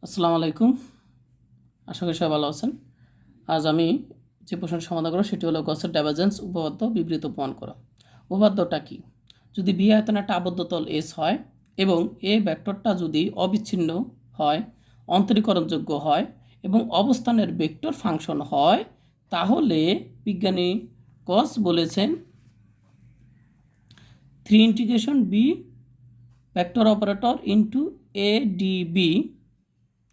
আসসালামু আলাইকুম। আশা করি সবাই ভালো আছেন। আজ আমি যে প্রশ্নের সমাধান করব সেটি হলো গসের ডাইভারজেন্স উপপাদ্য বিবৃত প্রমাণ করা। উপপাদ্যটা কি? যদি বি আয়তনে একটা আবদ্ধ তল এস হয় এবং এ ভেক্টরটা যদি অবিচ্ছিন্ন হয়, অন্তরীকরণযোগ্য হয় এবং অবস্থানের ভেক্টর ফাংশন হয়, তাহলে বিজ্ঞানী গস বলেছেন 3 integration b vector operator into a d b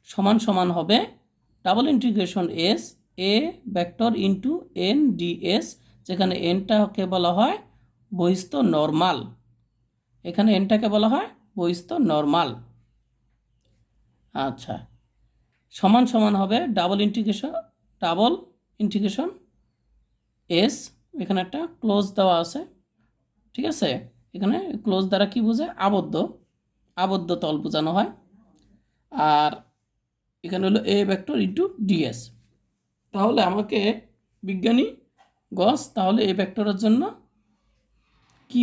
সমান সমান হবে double integration s a vector into n ds, যেখানে এনটাকে বলা হয় বহিস্থ নর্মাল। এখানে এনটাকে বলা হয় বহিস্থ নর্মাল। আচ্ছা, সমান সমান হবে ডাবল ইন্টিগ্রেশন এস, এখানে একটা ক্লোজ দেওয়া আছে, ঠিক আছে। এখানে ক্লোজ দ্বারা কি বোঝে? আবদ্ধ তল বোঝানো হয়। আর এখানে হলো এ ভেক্টর ইন্টু ডিএস। তাহলে আমাকে বিজ্ঞানী গস তাহলে এই ভেক্টরের জন্য কি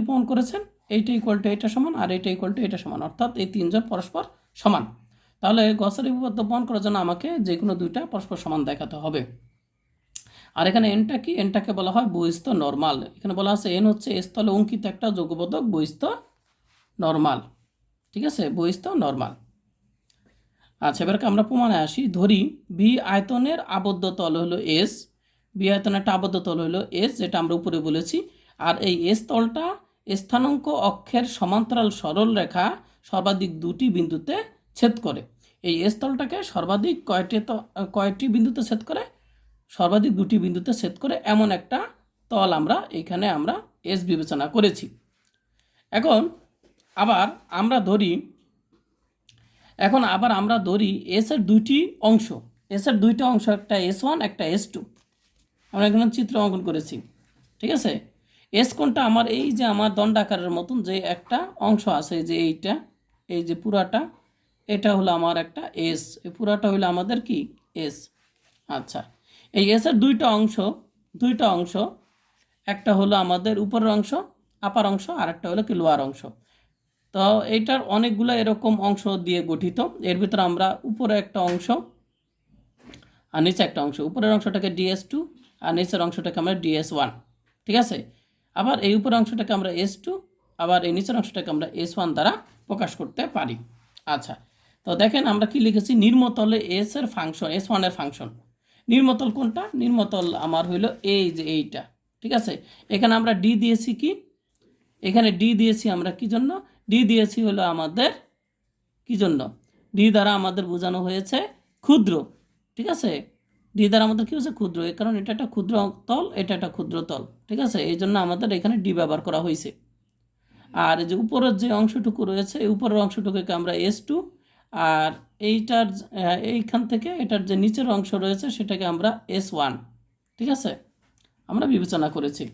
প্রমাণ করেছেন? এইটা ইকুয়াল টু এটা সমান আর এইটা ইকুয়াল টু এটা সমান, অর্থাৎ এই তিনজন পরস্পর সমান। তাহলে গসের উপপাদ্য প্রমাণ করার জন্য আমাকে যে কোনো দুইটা পরস্পর সমান দেখাতে হবে। আর এখানে এনটা কি? এনটাকে বলা হয় বহিস্থ নর্মাল। এখানে বলা আছে এন হচ্ছে স্থলে অঙ্কিত একটা যোগবোধক বহিস্থ নর্মাল, ঠিক আছে, বহিস্থ নর্মাল। আচ্ছা, এবারকে আমরা প্রমাণে আসি। ধরি বি আয়তনের আবদ্ধ তল হলো এস, বি আয়তনের একটা আবদ্ধ তল হলো এস, যেটা আমরা উপরে বলেছি। আর এই এস তলটা স্থানাঙ্ক অক্ষের সমান্তরাল সরল রেখা সর্বাধিক দুটি বিন্দুতে ছেদ করে। এই এস তলটাকে সর্বাধিক কয়টি বিন্দুতে ছেদ করে? সর্বাধিক দুটি বিন্দুতে ছেদ করে এমন একটা তল এখানে আমরা এস বিবেচনা করেছি। এখন আবার আমরা ধরি এস এর দুইটা অংশ, একটা S1 একটা S2। আমরা এখানে চিত্র অঙ্কন করেছি, ঠিক আছে। এস কোনটা? আমার এই যে আমার দণ্ডাকারের মতন যে একটা অংশ আছে, যে এইটা, এই যে পুরাটা, এটা হলো আমার একটা এস, এই পুরাটা হলো আমাদের কি? এস। আচ্ছা, এই এস এর দুইটা অংশ, একটা হলো আমাদের উপরের অংশ, আপার অংশ, আর একটা হলো কি লোয়ার অংশ। তো এইটার অনেকগুলো এরকম অংশ দিয়ে গঠিত। এর ভিতরে আমরা উপরে একটা অংশ আর নিচে একটা অংশ, উপরের অংশটাকে DS2 আর নিচের অংশটাকে আমরা DS1, ঠিক আছে। আবার এই উপরের অংশটাকে আমরা S2, আবার এই নিচের অংশটাকে আমরা S1 দ্বারা প্রকাশ করতে পারি। আচ্ছা, তো দেখেন আমরা কি লিখেছি? নির্মতলে এস এর ফাংশন, S1 এর ফাংশন। নির্মতল কোনটা? নির্মতল আমার হইলো এই যে এইটা, ঠিক আছে। এখানে আমরা ডি দিয়েছি কি? এখানে ডি দিয়েছি আমরা কি জন্য? ডি দিয়েছি হলো আমাদের কি জন্য? ডি দ্বারা আমাদের বোঝানো হয়েছে ক্ষুদ্র, ঠিক আছে। ডি দ্বারা আমাদের কি হচ্ছে? ক্ষুদ্র। এই কারণে এটা একটা ক্ষুদ্র তল, এটা একটা ক্ষুদ্র তল, ঠিক আছে। এই জন্য আমাদের এখানে ডি ব্যবহার করা হয়েছে। আর এই যে উপরের যে অংশটুকু রয়েছে, এই উপরের অংশটুকুকে আমরা S2, আর এইখান থেকে এটার যে নিচের অংশ রয়েছে সেটাকে আমরা S1, ঠিক আছে, আমরা বিবেচনা করেছি।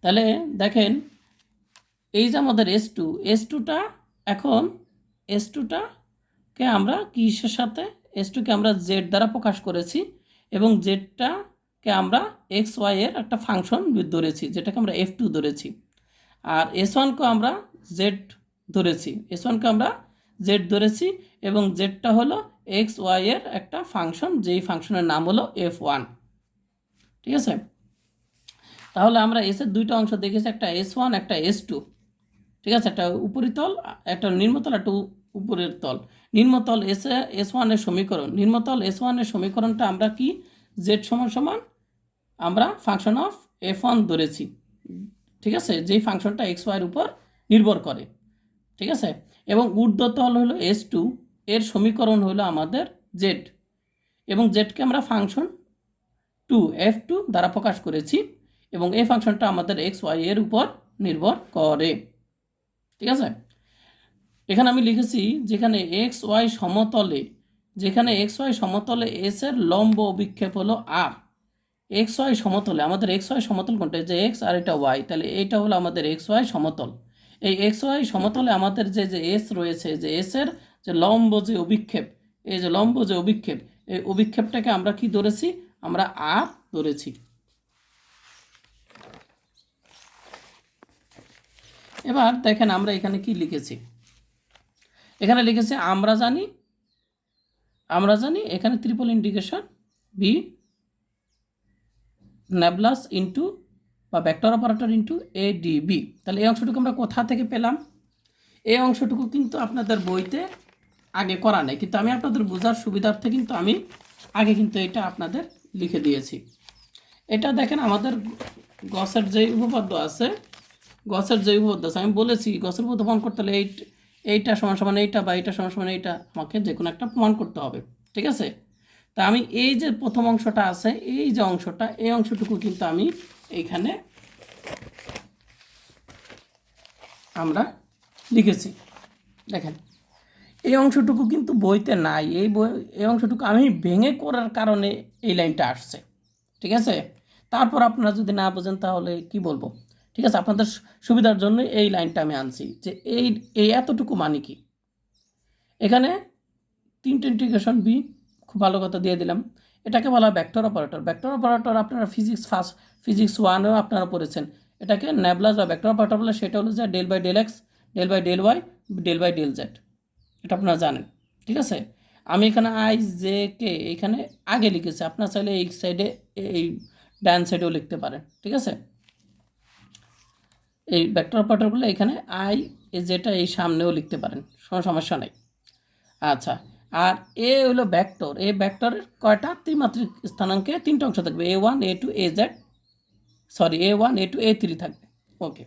তাহলে দেখেন এই যে আমাদের S2টা এখন S2টাকে আমরা কিসের সাথে? S2কে আমরা জেড দ্বারা প্রকাশ করেছি এবং জেডটাকে আমরা XY এর একটা ফাংশন ধরেছি, যেটাকে আমরা F2 ধরেছি। আর S1কে আমরা জেড ধরেছি এবং জেডটা হলো XY এর একটা ফাংশন, যেই ফাংশনের নাম হলো F1, ঠিক আছে। তাহলে আমরা এস এর দুইটা অংশ দেখেছি, একটা S1 একটা S2, ঠিক আছে। একটা উপরিতল, একটা নিম্নতল, একটা উপরের তল। নিম্নতল S1 এর সমীকরণটা আমরা কি? জেড সমান সমান আমরা ফাংশন অফ F1 ধরেছি, ঠিক আছে, যেই ফাংশনটা XY এর উপর নির্ভর করে, ঠিক আছে। এবং ঊর্ধ্বতল হলো S2, এর সমীকরণ হলো আমাদের জেড, এবং জেডকে আমরা ফাংশন F2 দ্বারা প্রকাশ করেছি, এবং এই ফাংশনটা আমাদের XY এর উপর নির্ভর করে, ঠিক আছে। এখানে আমি লিখেছি যেখানে XY সমতলে এস এর লম্ব অভিক্ষেপ হলো আর। XY সমতলে আমাদের XY সমতল কোনটা? যে এক্স আর এটা ওয়াই, তাহলে এইটা হলো আমাদের XY সমতল। এই XY সমতলে আমাদের যে এস রয়েছে, যে এস এর যে লম্ব যে অভিক্ষেপ, এই যে লম্ব যে অভিক্ষেপ, এই অভিক্ষেপটাকে আমরা কি ধরেছি? আমরা আর ধরেছি। এবার দেখেন আমরা এখানে কি লিখেছি। এখানে লিখেছে আমরা জানি এখানে triple integration b nablas into বা vector operator into a d b. তাহলে এই অংশটুকু আমরা কোথা থেকে পেলাম? এই অংশটুকু কিন্তু আপনাদের বইতে আগে করা নেই, কিন্তু আমি আপনাদের বোঝার সুবিধার্থে কিন্তু আমি আগে কিন্তু এটা আপনাদের লিখে দিয়েছি। এটা দেখেন আমাদের গসের যে উপপাদ্য আছে, আমি বলেছি গসের উপপাদ্য প্রমাণ করতে হলে এইটা সমান সমান এইটা বা এইটা সমান সমান এইটা আমাকে যে কোনো একটা প্রমাণ করতে হবে, ঠিক আছে? তা আমি এই যে প্রথম অংশটা আছে, এই যে অংশটা, এই অংশটুকু কিন্তু আমি এইখানে আমরা লিখেছি। দেখেন এই অংশটুকু কিন্তু বইতে নাই, এই অংশটুকু আমি ভেঙে করার কারণে এই লাইনটা আসছে, ঠিক আছে? তারপর আপনারা যদি না বোঝেন তাহলে কি বলবো, ঠিক আছে? আপনাদের সুবিধার জন্য এই লাইনটা আমি আনছি যে এই এতটুকু মানে কি। এখানে তিনটে ইন্টিগ্রেশন বি, খুব ভালো কথা দিয়ে দিলাম। এটাকে বলা হয় ভেক্টর অপারেটর। ভেক্টর অপারেটর আপনারা ফিজিক্স 1-এও আপনারা পড়েছেন। এটাকে ন্যাবলাস বা ভেক্টর অপারেটর বলে, সেটা হলো যে del by del x, del by del y, del by del z. এটা আপনারা জানেন, ঠিক আছে? আমি এখানে আই জে কে এখানে আগে লিখেছি, আপনার চাইলে এই সাইডে এই ডান সাইডেও লিখতে পারেন, ঠিক আছে? এই ভেক্টর অপারেটরগুলো এখানে আই যেটা এই সামনেও লিখতে পারেন, কোনো সমস্যা নেই। আচ্ছা, আর এ হলো ভেক্টর, এই ভেক্টরের কয়টা ত্রিমাত্রিক স্থানাঙ্কে তিনটা অংশ থাকবে, A1 A2 AZ, sorry A1 A2 A3 থাকবে। ওকে,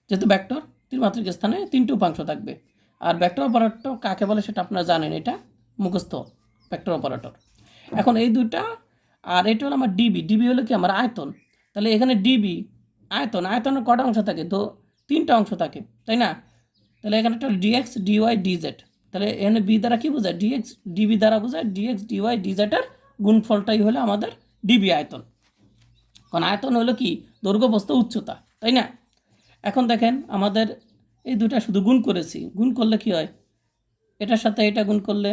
যেহেতু ভেক্টর ত্রিমাত্রিক স্থানে তিনটে উপাংশ থাকবে। আর ভেক্টর অপারেটর কাকে বলে সেটা আপনারা জানেন, এটা মুখস্থ ভেক্টর অপারেটর। এখন এই দুটা, আর এটা হলো আমার ডিবি হলো কি আমার আয়তন। তাহলে এখানে ডিবি আয়তনের কটা অংশ থাকে? তো তিনটা অংশ থাকে, তাই না? তাহলে এখানে একটা ডিএক্স ডিওয়াই ডিজেড। তাহলে এখানে বি দ্বারা কি বোঝায়? ডিবি দ্বারা বোঝায় ডিএক্স ডিওয়াই ডিজেডের গুণফলটাই হলো আমাদের ডিবি আয়তন। কারণ আয়তন হলো কি দৈর্ঘ্য প্রস্থ উচ্চতা, তাই না? এখন দেখেন আমাদের এই দুটা শুধু গুণ করেছি, গুণ করলে কি হয়? এটার সাথে এটা গুণ করলে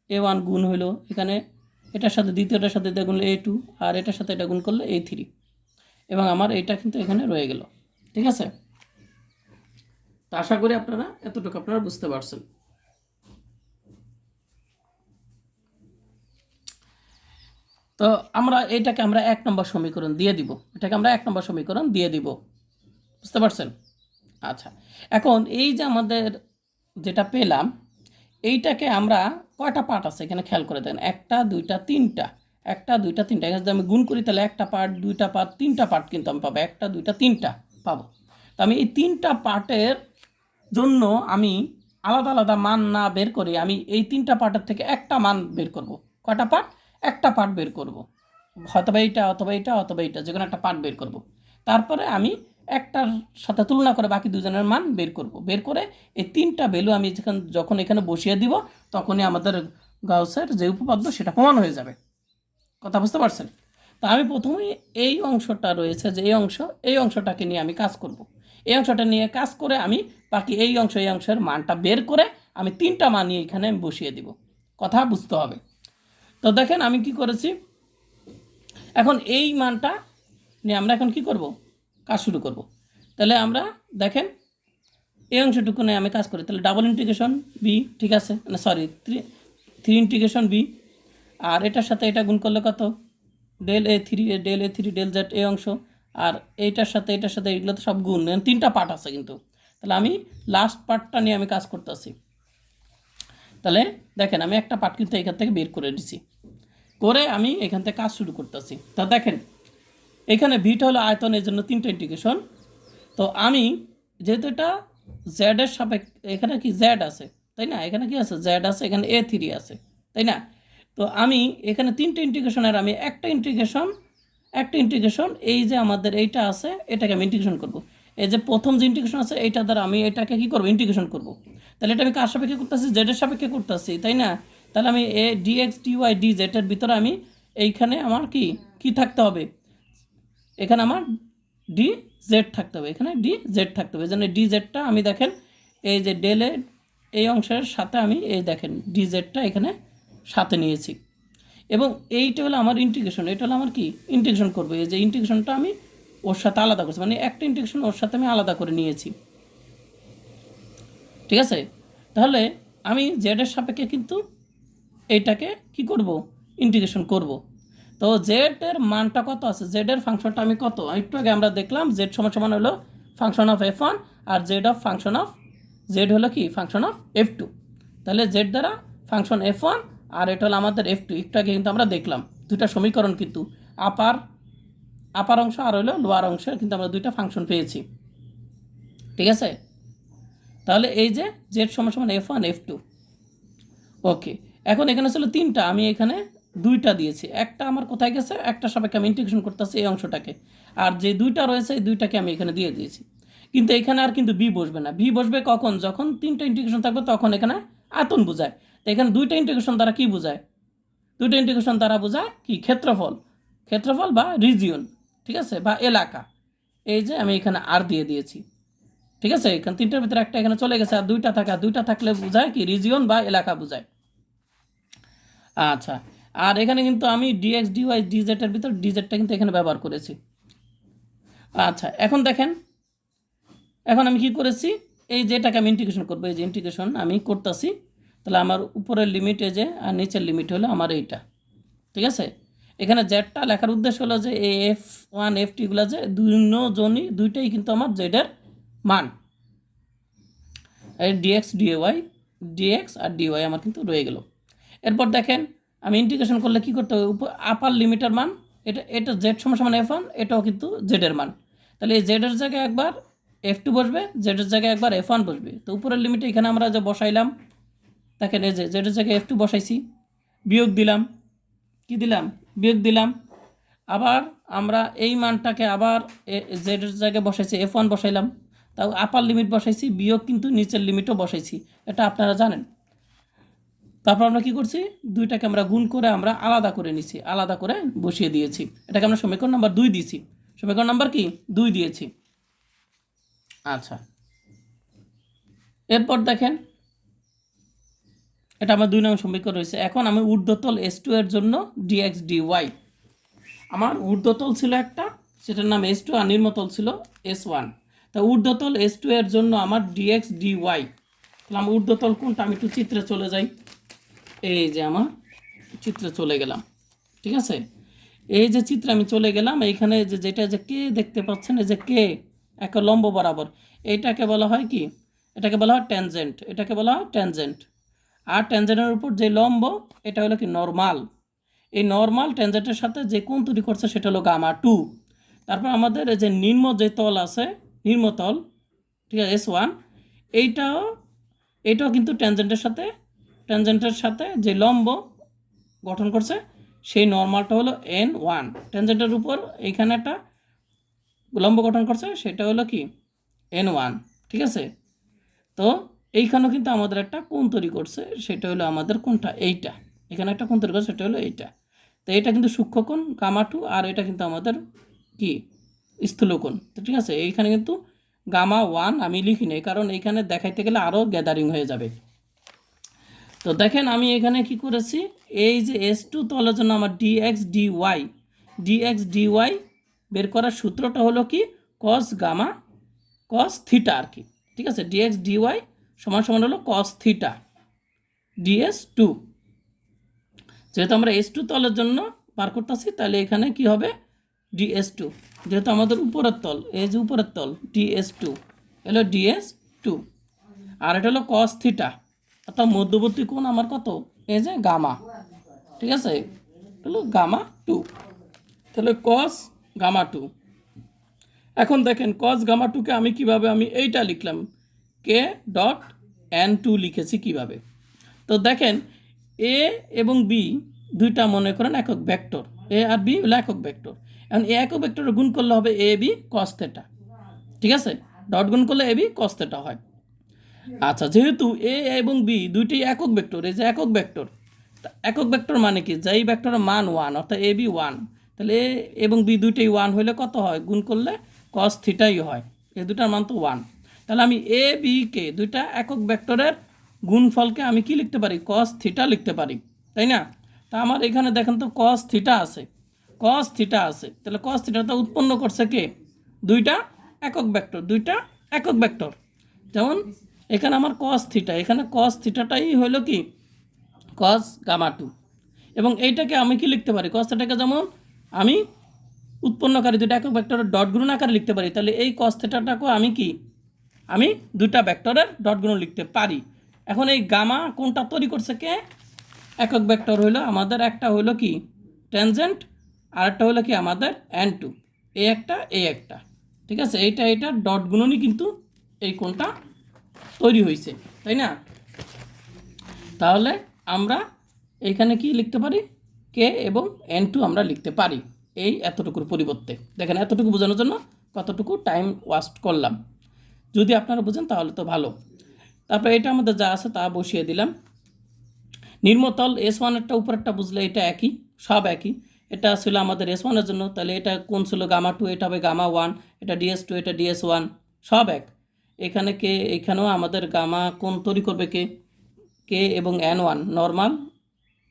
A1 গুণ হলো, এখানে এটার সাথে দ্বিতীয়টার সাথে এটা গুণলে A2, আর এটার সাথে এটা গুণ করলে A3, এবং আমার এইটা কিন্তু এখানে রয়ে গেল, ঠিক আছে? তো আশা করি আপনারা এতটুকু আপনারা বুঝতে পারছেন। তো এটাকে আমরা 1 নম্বর সমীকরণ দিয়ে দিব, বুঝতে পারছেন? আচ্ছা, এখন এই যে আমাদের যেটা পেলাম, এইটাকে আমরা কয়টা পার্ট আছে এখানে খেয়াল করে দেন, 1 2 3টা, 1 2 3টা। এখানে যদি আমি গুণ করি তাহলে 1টা পার্ট, 2টা পার্ট, 3টা পার্ট কিন্তু আমি পাবো, 1 2 3টা পাবো। তো আমি এই 3টা পার্টের জন্য আমি আলাদা মান না বের করে আমি এই 3টা পার্টের থেকে একটা মান বের করব। কয়টা পার্ট? একটা পার্ট বের করব, হয়তো এইটা অথবা এইটা অথবা এইটা, যে কোনো একটা পার্ট বের করব। তারপরে আমি একটার সাথে তুলনা করে বাকি দুজনের মান বের করব। বের করে এই 3টা ভ্যালু আমি যখন এখানে বসিয়ে দিব, তখনই আমাদের গাউসের যে উপপাদ্য সেটা প্রমাণ হয়ে যাবে। কথা বুঝতে পারছেন? তো আমি প্রথমে এই অংশটা রয়েছে যে এই অংশটাকে নিয়ে আমি কাজ করব। এই অংশটা নিয়ে কাজ করে আমি বাকি এই অংশের মানটা বের করে আমি 3টা মান নিয়ে এখানে আমি বসিয়ে দিব। কথা বুঝতে হবে। তো দেখেন আমি কি করেছি, এখন এই মানটা নিয়ে আমরা এখন কি করব? কাজ শুরু করব। তাহলে আমরা দেখেন এই অংশটুকু নিয়ে আমি কাজ করি, তাহলে ডাবল ইন্টিগ্রেশন বি, ঠিক আছে, না সরি 3 ইন্টিগ্রেশন বি, আর এটার সাথে এটা গুণ করলে কত? ডেল A3 ডেল জেড এই অংশ, আর এটার সাথে এইগুলো তো সব গুণ, 3টা পার্ট আছে কিন্তু। তাহলে আমি লাস্ট পার্টটা নিয়ে আমি কাজ করতেছি। তাহলে দেখেন আমি একটা পার্ট কিন্তু এখান থেকে বের করে দিছি, করে আমি এখান থেকে কাজ শুরু করতেছি। তা দেখেন এখানে ভিটা হলো আয়তন, এই জন্য 3টা ইন্টিগ্রেশন। তো আমি যেহেতু এটা জেডের সাপেক্ষে, এখানে কি জেড আছে, তাই না? এখানে কি আছে? জেড আছে, এখানে A3 আছে, তাই না? তো আমি এখানে 3টে ইন্টিগ্রেশনের আমি একটা ইন্টিগ্রেশন এই যে আমাদের এইটা আছে এটাকে আমি ইন্টিগ্রেশন করব। এই যে প্রথম যে ইন্টিগ্রেশন আছে এইটা দ্বারা আমি এটাকে কি করব? ইন্টিগ্রেশন করব। তাহলে এটা আমি কার সাপেক্ষে করতেছি? জেডের সাপেক্ষে করতেছি, তাই না? তাহলে আমি এ ডিএক্স ডিওয়াই ডিজেড এর ভিতরে আমি এইখানে আমার কি থাকতে হবে? এখানে আমার ডি জেড থাকতে হবে, এখানে ডি জেড থাকতে হবে। এই জন্য ডি জেডটা আমি দেখেন এই যে ডেলে এই অংশের সাথে আমি এই দেখেন ডি জেডটা এখানে সাথে নিয়েছি, এবং এইটা হলো আমার ইন্টিগ্রেশন, এটা হলো আমার কি ইন্টিগ্রেশন করবো। এই যে ইন্টিগ্রেশনটা আমি ওর সাথে আলাদা করছি, মানে একটা ইন্টিগ্রেশন ওর সাথে আমি আলাদা করে নিয়েছি, ঠিক আছে? তাহলে আমি জেডের সাপেক্ষে কিন্তু এইটাকে কি করব, ইন্টিগ্রেশন করব। তো জেডের মানটা কত আছে, জেডের ফাংশনটা আমি কত, একটু আগে আমরা দেখলাম জেড সমান সমান হলো ফাংশন অফ F1 আর z of function of z হলো কি ফাংশন অফ F2। তাহলে জেড দ্বারা ফাংশন F1 আর এটা হলো আমাদের F2। একটু আগে কিন্তু আমরা দেখলাম দুটা সমীকরণ, কিন্তু আপার অংশ আর হলো লোয়ার অংশের কিন্তু আমরা দুইটা ফাংশন পেয়েছি, ঠিক আছে। তাহলে এই যে জেড সমান সমান F1 F2। ওকে, এখন এখানে ছিল তিনটা, আমি এখানে দুইটা দিয়েছি, একটা আমার কোথায় গেছে, একটা সাপেক্ষে আমি ইন্টিগ্রেশন করতেছি এই অংশটাকে, আর যে দুইটা রয়েছে এই দুইটাকে আমি এখানে দিয়ে দিয়েছি। কিন্তু এখানে আর কিন্তু বি বসবে না, বি বসবে কখন, যখন তিনটা ইন্টিগ্রেশন থাকবে তখন এখানে আয়তন বোঝায়। তো এখানে দুইটা ইন্টিগ্রেশন দ্বারা কি বোঝায়, দুইটা ইন্টিগ্রেশন দ্বারা বোঝায় কি ক্ষেত্রফল, ক্ষেত্রফল বা রিজিয়ন, ঠিক আছে, বা এলাকা। এই যে আমি এখানে আর দিয়ে দিয়েছি, ঠিক আছে। এখানে তিনটার ভিতরে একটা এখানে চলে গেছে, আর দুইটা থাকে, আর দুইটা থাকলে বোঝায় কি রিজিয়ন বা এলাকা বোঝায়। আচ্ছা, আর এখানে কিন্তু আমি ডিএক্স ডিওয়াই ডিজেটের ভিতর ডিজেটটা কিন্তু এখানে ব্যবহার করেছি। আচ্ছা, এখন দেখেন, এখন আমি কি করেছি, এই যেটাকে আমি ইন্টিগ্রেশন করবো, এই যে ইন্টিগ্রেশন আমি করতেছি, তাহলে আমার উপরের লিমিট এই যে, আর নিচের লিমিট হলো আমার এইটা, ঠিক আছে। এখানে জেডটা লেখার উদ্দেশ্য হলো যে এই F1 F2 যে দুইটাই কিন্তু আমার জেডের মান, এই ডিএক্স ডিওয়াই, ডিএক্স আর ডিওয়াই আমার কিন্তু রয়ে গেল। এরপর দেখেন আমি ইন্টিগ্রেশন করলে কি করতে হবে, আপার লিমিটের মান, এটা জেড সমান সমান F1, এটাও কিন্তু জেডের মান। তাহলে এই জেডের জায়গায় একবার F2 বসবে, জেডের জায়গায় একবার F1 বসবে। তো উপরের লিমিটে এখানে আমরা যে বসাইলাম, দেখেন এই যে জেডের জায়গায় F2 বসাইছি, বিয়োগ দিলাম, কি দিলাম, বিয়োগ দিলাম। আবার আমরা এই মানটাকে আবার জেডের জায়গায় বসাইছি, F1 বসাইলাম, তাও আপার লিমিট বসাইছি, বিয়োগ কিন্তু নিচের লিমিটও বসাইছি, এটা আপনারা জানেন। তারপর আমরা কি করছি, দুইটাকে আমরা গুণ করে আমরা আলাদা করে নিছি, আলাদা করে বসিয়ে দিয়েছি, এটাকে আমরা সমীকরণ নাম্বার 2 দিয়েছি, সমীকরণ নাম্বার কি 2 দিয়েছি। আচ্ছা, এরপর দেখেন এটা আমার 2 নং সমীকরণ রয়েছে। এখন আমি ঊর্ধ্বতল S2 এর জন্য dx dy, আমার ঊর্ধ্বতল ছিল একটা, সেটার নাম S2, আর নিম্নতল ছিল S1। তা ঊর্ধ্বতল S2 এর জন্য আমার dx dy, তাহলে আমার ঊর্ধ্বতল কোনটা, আমি একটু চিত্রে চলে যাই, এই যে আমার চিত্রে চলে গেলাম, ঠিক আছে। এই যে চিত্রে আমি চলে গেলাম, এইখানে যে যেটা যে কে দেখতে পাচ্ছেন, এই যে কে একটা লম্ব বরাবর, এইটাকে বলা হয় কি, এটাকে বলা হয় ট্যানজেন্ট, এটাকে বলা হয় ট্যানজেন্ট। আর ট্যানজেন্টের উপর যে লম্ব, এটা হলো কি নরমাল। এই নরমাল ট্যানজেন্টের সাথে যে কোণ তৈরি করছে সেটা হলো গামা 2। তারপর আমাদের এই যে নিম্ন যে তল আছে, নিম্নতল, ঠিক আছে, S1, এইটাও কিন্তু ট্যানজেন্টের সাথে যে লম্ব গঠন করছে সেই নরমালটা হলো N1। ট্যানজেন্টের উপর এইখানে একটা লম্ব গঠন করছে, সেটা হলো কি N1, ঠিক আছে। তো এইখানেও কিন্তু আমাদের একটা কোণ তৈরি করছে, সেটা হলো আমাদের কোনটা, এইটা, এখানে একটা কোণ তৈরি করছে, সেটা হলো এইটা। তো এটা কিন্তু সূক্ষ্মকোণ গামা 2, আর এটা কিন্তু আমাদের কি স্থূলকোণ। তো ঠিক আছে, এইখানে কিন্তু গামা 1 আমি লিখি নাই, কারণ এইখানে দেখাইতে গেলে আরও গ্যাদারিং হয়ে যাবে। তো দেখেন আমি এখানে কি করেছি, এই যে S2 তলের জন্য আমার dx dy বের করার সূত্রটা হলো কি cos থিটা আর কি, ঠিক আছে। dx dy সমান সমান হলো cos থিটা ds2। যেহেতু আমরা S2 তলের জন্য বার করতেছি, তাহলে এখানে কি হবে ds2, যেহেতু আমাদের উপরের তল, এই যে উপরের তল ds2 হলো ds2, আর এটা হলো cos থিটা, অর্থাৎ মধ্যবর্তী কোণ আমার কত, এই যে গামা, ঠিক আছে, হলো গামা 2, তাহলে cos গামা 2। এখন দেখেন cos গামা 2কে আমি কিভাবে, আমি এইটা লিখলাম k.n2 লিখেছি কিভাবে। তো দেখেন এ এবং বি দুইটা মনে করেন একক ভেক্টর, এ আর বি হলো একক ভেক্টর। এখন এ একক ভেক্টরের গুণ করলে হবে এ বি cos থিটা, ঠিক আছে, ডট গুণ করলে এ বি cos থিটা হয়। আচ্ছা, যেহেতু এ এবং বি দুইটাই একক ভেক্টর, এই যে একক ভেক্টর, একক ভেক্টর মানে কি, যেই ভেক্টরের মান 1 অর্থাৎ এ বি 1, তাহলে এ এবং বি দুইটাই 1 হইলে কত হয়, গুণ করলে cos থিটাই হয়, এই দুটার মান তো 1। তাহলে আমি এ বি কে দুইটা একক ভেক্টরের গুণফলকে আমি কি লিখতে পারি, cos থিটা লিখতে পারি, তাই না। তা আমার এখানে দেখেন তো cos থিটা আছে, তাহলে cos থিটাটা উৎপন্ন করছে কে, দুইটা একক ভেক্টর, যেমন এখানে আমার কস থিটা, এখানে কস থিটাটাই হলো কি কস গামা টু, এবং এইটাকে আমি কি লিখতে পারি, কস থিটাকে যেমন আমি উৎপন্নকারী দুটো একক ভেক্টরের ডট গুণন আকারে লিখতে পারি, তাহলে এই কস থিটাটাকেও আমি দুটা ভেক্টরের ডট গুণন লিখতে পারি। এখন এই গামা কোনটা তৈরি করছে কে, একক ভেক্টর হইলো আমাদের, একটা হইলো কি ট্যানজেন্ট, আর একটা হলো কি আমাদের n2, এই একটা, ঠিক আছে, এইটা ডট গুণনই কিন্তু এই কোনটা তৈরি হয়েছে, তাই না? তাহলে আমরা এইখানে কি লিখতে পারি, কে এবং n2 আমরা লিখতে পারি এই এতটুকুর পরিবর্তে। দেখেন এতটুকু বোঝানোর জন্য কতটুকু টাইম ওয়েস্ট করলাম, যদি আপনারা বুঝেন তাহলে তো ভালো। তারপরে এটা আমাদের যা আছে তা বসিয়ে দিলাম। নির্মতল S1 একটা উপরেরটা বুঝলে এটা একই, সব একই। এটা ছিল আমাদের S1 এর জন্য, তাহলে এটা কোন ছিল গামা টু, এটা হবে গামা ওয়ান, এটা DS2, এটা DS1, সব এক। এখানে কে, এখানেও আমাদের গামা কোন তৈরি করবে কে, কে এবং N1 নর্মাল,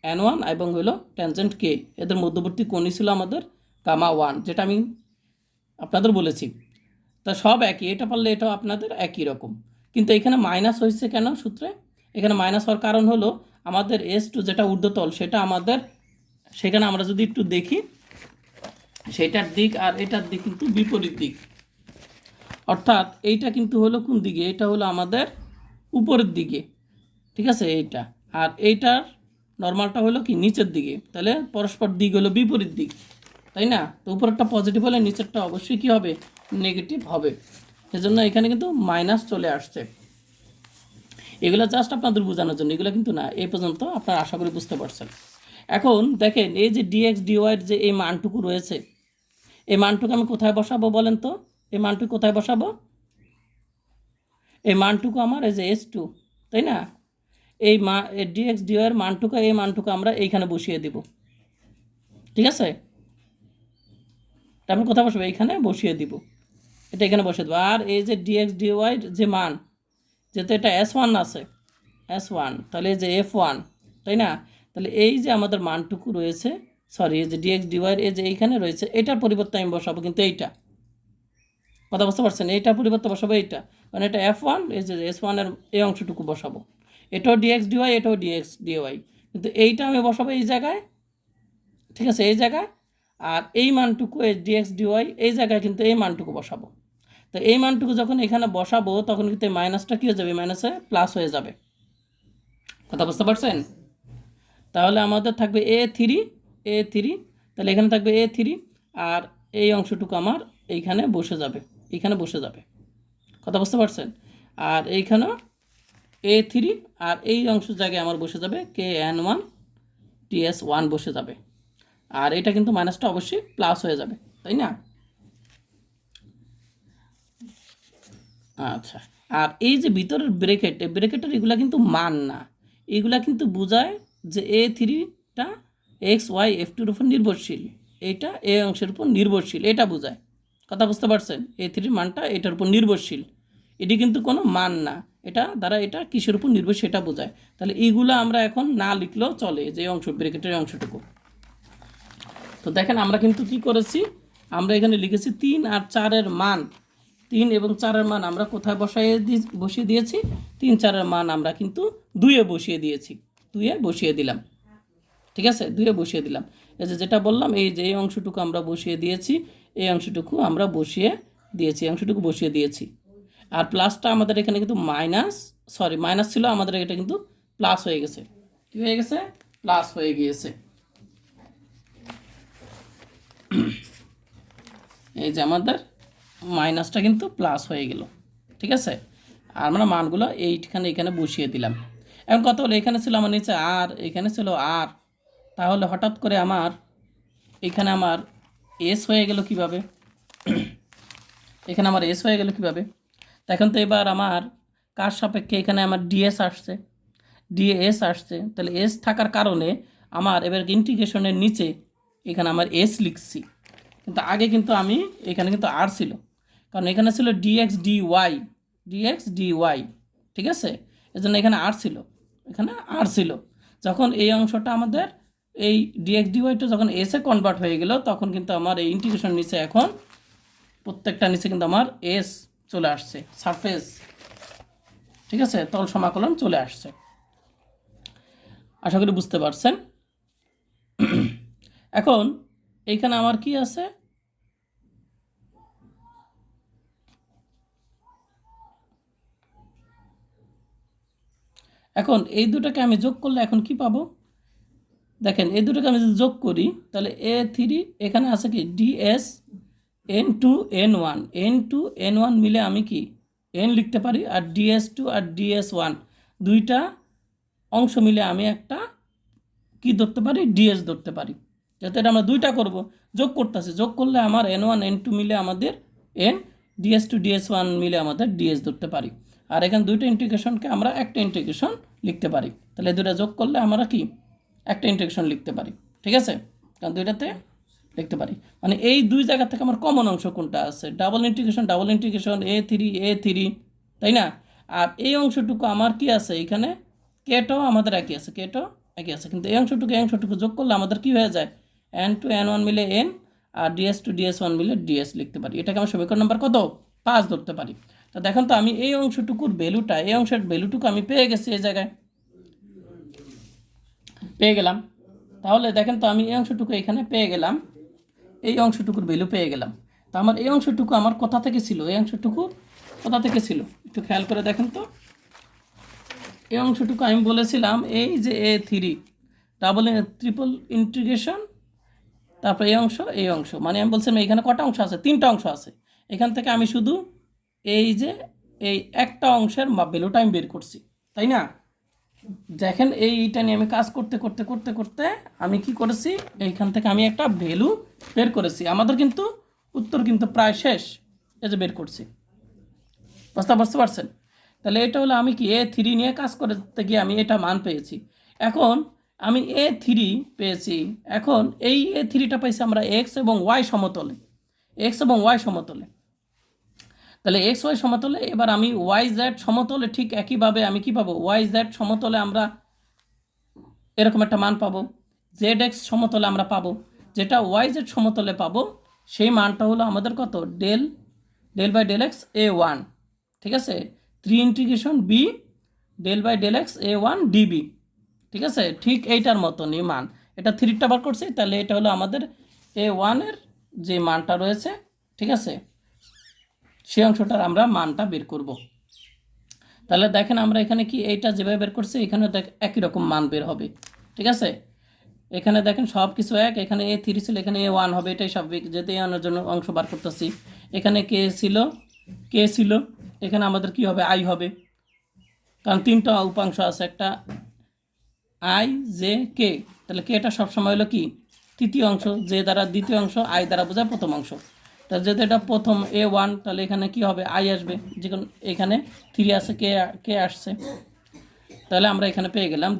N1 এবং হলো ট্যানজেন্ট কে, এদের মধ্যবর্তী কোণই ছিল আমাদের গামা ওয়ান, যেটা আমি আপনাদের বলেছি। তা সব একই, এটা পারলে এটাও আপনাদের একই রকম। কিন্তু এখানে মাইনাস হয়েছে কেন সূত্রে, এখানে মাইনাস হওয়ার কারণ হলো আমাদের S2 যেটা ঊর্ধ্বতল সেটা আমাদের, সেখানে আমরা যদি একটু দেখি সেটার দিক আর এটার দিক কিন্তু বিপরীত দিক, অর্থাৎ এইটা কিন্তু হলো কোন দিকে, এটা হলো আমাদের উপরের দিকে, ঠিক আছে এইটা, আর এইটার নর্মালটা হলো কি নিচের দিকে, তাহলে পরস্পর দিক হলো বিপরীত দিক, তাই না? তো উপরেরটা পজিটিভ হলে নিচেরটা অবশ্যই কী হবে, নেগেটিভ হবে। সেজন্য এখানে কিন্তু মাইনাস চলে আসছে। এগুলো জাস্ট আপনাদের বোঝানোর জন্য, এগুলো কিন্তু না। এই পর্যন্ত আপনারা আশা করি বুঝতে পারছেন। এখন দেখেন এই যে ডিএক্স ডিওয়াইয়ের যে এই মানটুকু রয়েছে, এই মানটুকু আমি কোথায় বসাবো বলেন তো, এই মানটুকু কোথায় বসাবো, এই মানটুকু আমার এই যে S2, তাই না? এই ডিএক্স ডিওয়াইয়ের মানটুকু, এই মানটুকু আমরা এইখানে বসিয়ে দিব, ঠিক আছে? তারপর কোথায় বসাবো, এইখানে বসিয়ে দিব, এটা এখানে বসিয়ে দেবো। আর এই যে ডিএক্স ডিওয়াইয়ের যে মান, যেহেতু এটা S1 আছে, S1, তাহলে এই যে F1, তাই না? তাহলে এই যে আমাদের মানটুকু রয়েছে, সরি এই যে ডিএক্স ডিওয়াইয়ের এই যে এইখানে রয়েছে, এটার পরিবর্তে আমি বসাবো কিন্তু এইটা, কথা বুঝতে পারছেন? এইটার পরিবর্তে বসাবো এইটা, কারণ এটা F1, এই যে S1 এর এই অংশটুকু বসাবো, এটাও ডিএক্স ডিওয়াই, এটাও ডিএক্স ডিওয়াই, কিন্তু এইটা আমি বসাবো এই জায়গায়, ঠিক আছে, এই জায়গায়। আর এই মানটুকু এই ডিএক্স ডিওয়াই এই জায়গায় কিন্তু এই মানটুকু বসাবো। তো এই মানটুকু যখন এখানে বসাবো তখন কিন্তু এই মাইনাসটা কী হয়ে যাবে, মাইনাসে প্লাস হয়ে যাবে, কথা বুঝতে পারছেন? তাহলে আমাদের থাকবে A3, তাহলে এখানে থাকবে A3, আর এই অংশটুকু আমার এইখানে বসে যাবে, এইখানে বসে যাবে, কথা বুঝতে পারছেন? আর এইখানেও A3, আর এই অংশ জায়গায় আমার বসে যাবে KN1 TS1 বসে যাবে, আর এটা কিন্তু মাইনাসটা অবশ্যই প্লাস হয়ে যাবে, তাই না? আচ্ছা, আর এই যে ভিতরের ব্রেকেট, এই ব্রেকেটের এগুলা কিন্তু মান না, এগুলা কিন্তু বোঝায় যে A3টা XY F2-র উপর নির্ভরশীল, এইটা এই অংশের উপর নির্ভরশীল, এটা বোঝায়, কথা বুঝতে পারছেন? A3-র মানটা এটার উপর নির্ভরশীল, এটি কিন্তু কোনো মান না, এটা দ্বারা এটা কিসের উপর নির্ভর সেটা বোঝায়। তাহলে এইগুলো আমরা এখন না লিখলেও চলে, যে অংশ ব্রেকেটের অংশটুকু। তো দেখেন আমরা কিন্তু কি করেছি, আমরা এখানে লিখেছি 3 আর 4-এর মান, 3 এবং 4-এর মান আমরা কোথায় বসিয়ে দিয়েছি, 3, 4-এর মান আমরা কিন্তু 2-এ বসিয়ে দিয়েছি, 2-এ বসিয়ে দিলাম, ঠিক আছে, 2-এ বসিয়ে দিলাম। এই যে যেটা বললাম, এই যে এই অংশটুকু আমরা বসিয়ে দিয়েছি, এই অংশটুকু আমরা বসিয়ে দিয়েছি, অংশটুকু বসিয়ে দিয়েছি। আর প্লাসটা আমাদের এখানে কিন্তু মাইনাস ছিল, আমাদের এটা কিন্তু প্লাস হয়ে গেছে, কী হয়ে গেছে, প্লাস হয়ে গিয়েছে। এই যে আমাদের মাইনাসটা কিন্তু প্লাস হয়ে গেল, ঠিক আছে। আর আমরা মানগুলো এখানে বসিয়ে দিলাম। এখন কত হলো, এখানে ছিল আমার নিচে আর, এখানে ছিল আর, তাহলে হঠাৎ করে আমার এখানে আমার এস হয়ে গেল কিভাবে, এখানে আমার এস হয়ে গেল কিভাবে? এখন তো এবার আমার কার সাপেক্ষে এখানে আমার ডিএস আসছে, তাহলে এস থাকার কারণে আমার এবার ইন্টিগ্রেশনের নিচে এখানে আমার এস লিখছি, কিন্তু আগে কিন্তু আমি এখানে কিন্তু আর ছিল, কারণ এখানে ছিল ডিএক্স ডিওয়াই, ঠিক আছে, এজন্য এখানে আর ছিল, যখন এই অংশটা আমাদের এই ডিএক্স ডিওয়াইটা যখন এসে কনভার্ট হয়ে গেল, তখন কিন্তু আমার এই ইন্টিগ্রেশন নিচে এখন প্রত্যেকটা নিচে কিন্তু আমার এস চলে আসছে, সারফেস ঠিক আছে, তল সমাকলন চলে আসছে। আশা করি বুঝতে পারছেন। এখন এইখানে আমার কি আছে, এখন এই দুটোকে আমি যোগ করলে এখন কি পাবো, দেখেন এই দুটোকে আমি যদি যোগ করি তাহলে A3 এখানে আছে কি DS N2 N1 N2 N1 মিলে আমি কি N লিখতে পারি, আর DS2 আর DS1 দুইটা অংশ মিলে আমি একটা কি ধরতে পারি, DS ধরতে পারি। যাতে এটা আমরা দুইটা করব, যোগ করতেছি, যোগ করলে আমার N1 N2 মিলে আমাদের N, DS2 DS1 মিলে আমাদের DS ধরতে পারি। আর এখানে দুইটা ইন্টিগ্রেশনকে আমরা একটা ইন্টিগ্রেশন লিখতে পারি। তাহলে দুইটা যোগ করলে আমরা কি একটা ইন্টিগ্রেশন লিখতে পারি। ঠিক আছে, কারণ দুইটাতে লিখতে পারি, মানে এই দুই জায়গা থেকে আমার কমন অংশ কোনটা আছে, ডাবল ইন্টিগ্রেশন A3, তাই না? আর এই অংশটুকু আমার কি আছে, এখানে কেটাও আমাদের একই আছে, কেটাও একই আছে, কিন্তু এই অংশটুকু যোগ করলে আমাদের কি হয়ে যায়, N2 N1 মিলে N আর DS2 DS1 মিলে DS লিখতে পারি। এটাকে আমার সমীকরণ নাম্বার কত, 5 ধরতে পারি। তো দেখেন তো আমি এই অংশটুকুর ভ্যালুটা, এই অংশের ভ্যালুটুকু আমি পেয়ে গেছি, এই জায়গায় পেয়ে গেলাম। তাহলে দেখেন তো আমি এই অংশটুকু এখানে পেয়ে গেলাম, এই অংশটুকুর ভ্যালু পেয়ে গেলাম। তো আমার এই অংশটুকু আমার কোথা থেকে ছিল, এই অংশটুকু কোথা থেকে ছিল একটু খেয়াল করে দেখেন তো। এই অংশটুকু আমি বলেছিলাম এই যে A3 ডাবল ট্রিপল ইন্টিগ্রেশন, তারপর এই অংশ মানে আমি বলছিলাম এখানে কটা অংশ আছে, 3টা অংশ আছে। এখান থেকে আমি শুধু এই যে এই একটা অংশের ভ্যালুটা আমি বের করছি, তাই না? দেখেন এইটা নিয়ে আমি কাজ করতে করতে করতে করতে আমি কি করেছি, এইখান থেকে আমি একটা ভ্যালু বের করেছি। আমাদের কিন্তু উত্তর কিন্তু প্রায় শেষ, এই যে বের করছি, বুঝতে পারছেন? তাহলে এটা হলো আমি কি A3 নিয়ে কাজ করতে গিয়ে আমি এটা মান পেয়েছি। এখন আমি A3 পেয়েছি, এখন এই A3টা পাইছি আমরা এক্স এবং ওয়াই সমতলে, তাহলে এক্স ওয়াই সমতলে। এবার আমি ওয়াই জেড সমতলে ঠিক একইভাবে আমি কি পাবো, ওয়াই জেড সমতলে আমরা এরকম একটা মান পাবো, জেড এক্স সমতলে আমরা পাবো, যেটা ওয়াই জেড সমতলে পাবো সেই মানটা হলো আমাদের কত, ডেল এক্স A1, ঠিক আছে, 3 integration b del x A1 db, ঠিক আছে। ঠিক এইটার মতনই মান, এটা 3টা বার করছি, তাহলে এটা হলো আমাদের A1 এর যে মানটা রয়েছে, ঠিক আছে, সেই অংশটার আমরা মানটা বের করব। তাহলে দেখেন আমরা এখানে কি এইটা যেভাবে বের করছি এখানে একই রকম মান বের হবে, ঠিক আছে। এখানে দেখেন সব কিছু এক, এখানে A3 ছিল, এখানে A1 হবে, এটাই স্বাভাবিক, যেহেতু A1 জন্য অংশ বার করতেছি। এখানে কে ছিল, এখানে আমাদের কি হবে, আই হবে, কারণ 3টা উপাংশ আছে, একটা আই জে কে, তাহলে কেটা সবসময় হলো কি তৃতীয় অংশ, যে দ্বারা দ্বিতীয় অংশ, আই দ্বারা বোঝায় প্রথম অংশ। তাহলে যেহেতু এটা প্রথম A1, তাহলে এখানে কি হবে, আই আসবে, যেখানে এখানে 3 আছে, কে আসছে, তাহলে আমরা এখানে পেয়ে গেলাম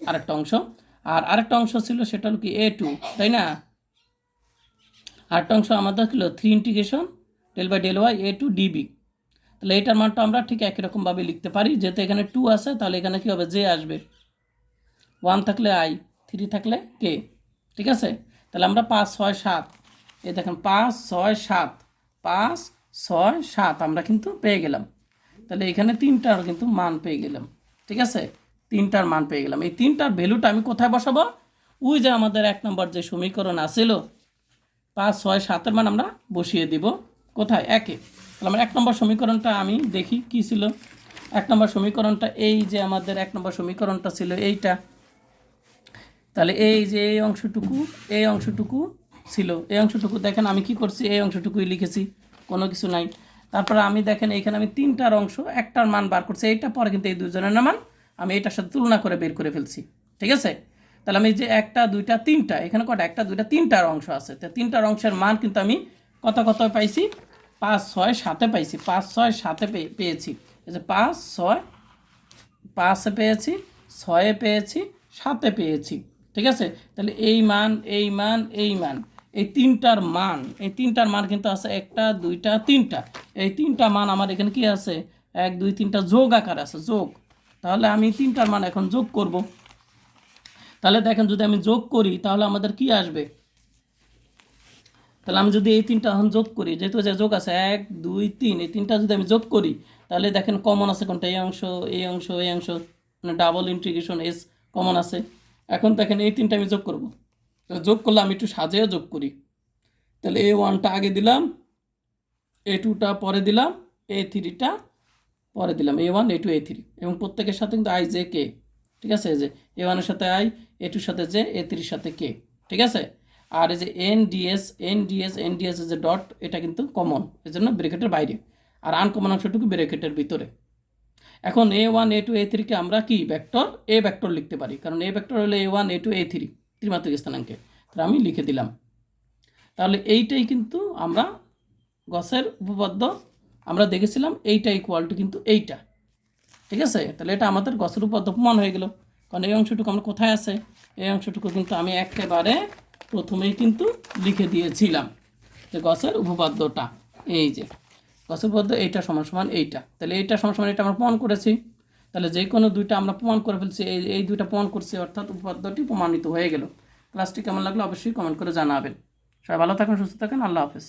আরেকটা অংশ। আর আরেকটা অংশ ছিল সেটা হলো কি A2, তাই না? আরেকটা অংশ আমাদের ছিল 3 integration del Y A2 DB. তাহলে এটার মানটা আমরা ঠিক একই রকমভাবে লিখতে পারি, যেহেতু এখানে 2 আছে, তাহলে এখানে কি হবে, জে আসবে, 1 থাকলে আই, 3 থাকলে কে, ঠিক আছে। তাহলে আমরা 5 6 7, এই দেখেন 5 6 7, 5 6 7 আমরা কিন্তু পেয়ে গেলাম। তাহলে এখানে 3টার কিন্তু মান পেয়ে গেলাম, ঠিক আছে, 3টার মান পেয়ে গেলাম। এই 3টার ভ্যালুটা আমি কোথায় বসাবো, ওই যে আমাদের 1 নম্বর যে সমীকরণ আছিল 5 6 7-এর মান আমরা বসিয়ে দিব কোথায়, একে। তাহলে আমার 1 নম্বর সমীকরণটা আমি দেখি কি ছিল। 1 নম্বর সমীকরণটা এই যে আমাদের 1 নম্বর সমীকরণটা ছিল এইটা। তাহলে এই যে এই অংশটুকু ছিল, এই অংশটুকু দেখেন আমি কি করছি, এই অংশটুকুই লিখেছি, কোনো কিছু নাই। তারপরে আমি দেখেন এখানে আমি 3টার অংশ, একটার মান বার করছি, এইটা পরে কিন্তু এই দুজনের মান আমি এটার সাথে তুলনা করে বের করে ফেলছি, ঠিক আছে। তাহলে আমি যে 1টা 2টা 3টা, এখানে কটা, 1টা 2টা 3টার অংশ আছে, তো 3টার অংশের মান কিন্তু আমি কত পাইছি, 5 6 7-এ পাইছি, 5 6 7-এ পেয়েছি, এই যে 5 6 5-এ পেয়েছি, 6-এ পেয়েছি, 7-এ পেয়েছি, ঠিক আছে। তাহলে এই মান এই 3টার মান কিন্তু আছে 1টা 2টা 3টা, এই 3টা মান আমার এখানে কি আছে, 1 2 3টা যোগ আকার আছে, যোগ। তাহলে আমি 3টার মান এখন যোগ করব। তাহলে দেখেন যদি আমি যোগ করি তাহলে আমাদের কি আসবে, তাহলে আমি যদি এই 3টা এখন যোগ করি, যেহেতু যে যোগ আছে 1 2 3, এই 3টা যদি আমি যোগ করি তাহলে দেখেন কমন আছে কোনটা, এই অংশ, এই অংশ, এই অংশ, মানে ডাবল ইন্টিগ্রেশন এস কমন আছে। এখন দেখেন এই তিনটা আমি যোগ করব, যোগ করলে আমি একটু সাজিয়ে যোগ করি। তাহলে A1টা আগে দিলাম, A2টা পরে দিলাম, A3টা পরে দিলাম, A1 A2 A3, এবং প্রত্যেকের সাথে কিন্তু আই জে কে, ঠিক আছে, এই যে A1-এর সাথে আই, A2-র সাথে জে, A3-র সাথে কে, ঠিক আছে। আর এই যে NDS এর যে ডট, এটা কিন্তু কমন, এই জন্য ব্র্যাকেটের বাইরে, আর আনকমন অংশটুকু ব্র্যাকেটের ভিতরে। এখন A1 A2 A3-কে আমরা কি ভেক্টর এ ভেক্টর লিখতে পারি, কারণ এ ভেক্টর হলো A1 A2 A3 ত্রিমাত্রিক স্থানাঙ্কে। তাহলে আমি লিখে দিলাম। তাহলে এইটাই কিন্তু আমরা গসের উপপাদ্য আমরা দেখেছিলাম, এইটা ইকুয়াল টু কিন্তু এইটা, ঠিক আছে। তাহলে এটা আমাদের গসের উপপাদ্য প্রমাণ হয়ে গেল, কারণ এই অংশটুকু আমরা কোথায় আছে, এই অংশটুকু কিন্তু আমি একেবারে প্রথমেই কিন্তু লিখে দিয়েছিলাম যে গসের উপপাদ্যটা, এই যে গসের উপপাদ্য এইটা সমান সমান এইটা, তাহলে এইটা সমান সমান এটা আমরা প্রমাণ করেছি। তাহলে যে কোনো দুইটা আমরা প্রমাণ করে ফেলছি, এই দুইটা প্রমাণ করছি, অর্থাৎ উপপাদ্যটি প্রমাণিত হয়ে গেল। ক্লাসটি কেমন লাগলো অবশ্যই কমেন্ট করে জানাবেন। সবাই ভালো থাকেন, সুস্থ থাকেন, আল্লাহ হাফেজ।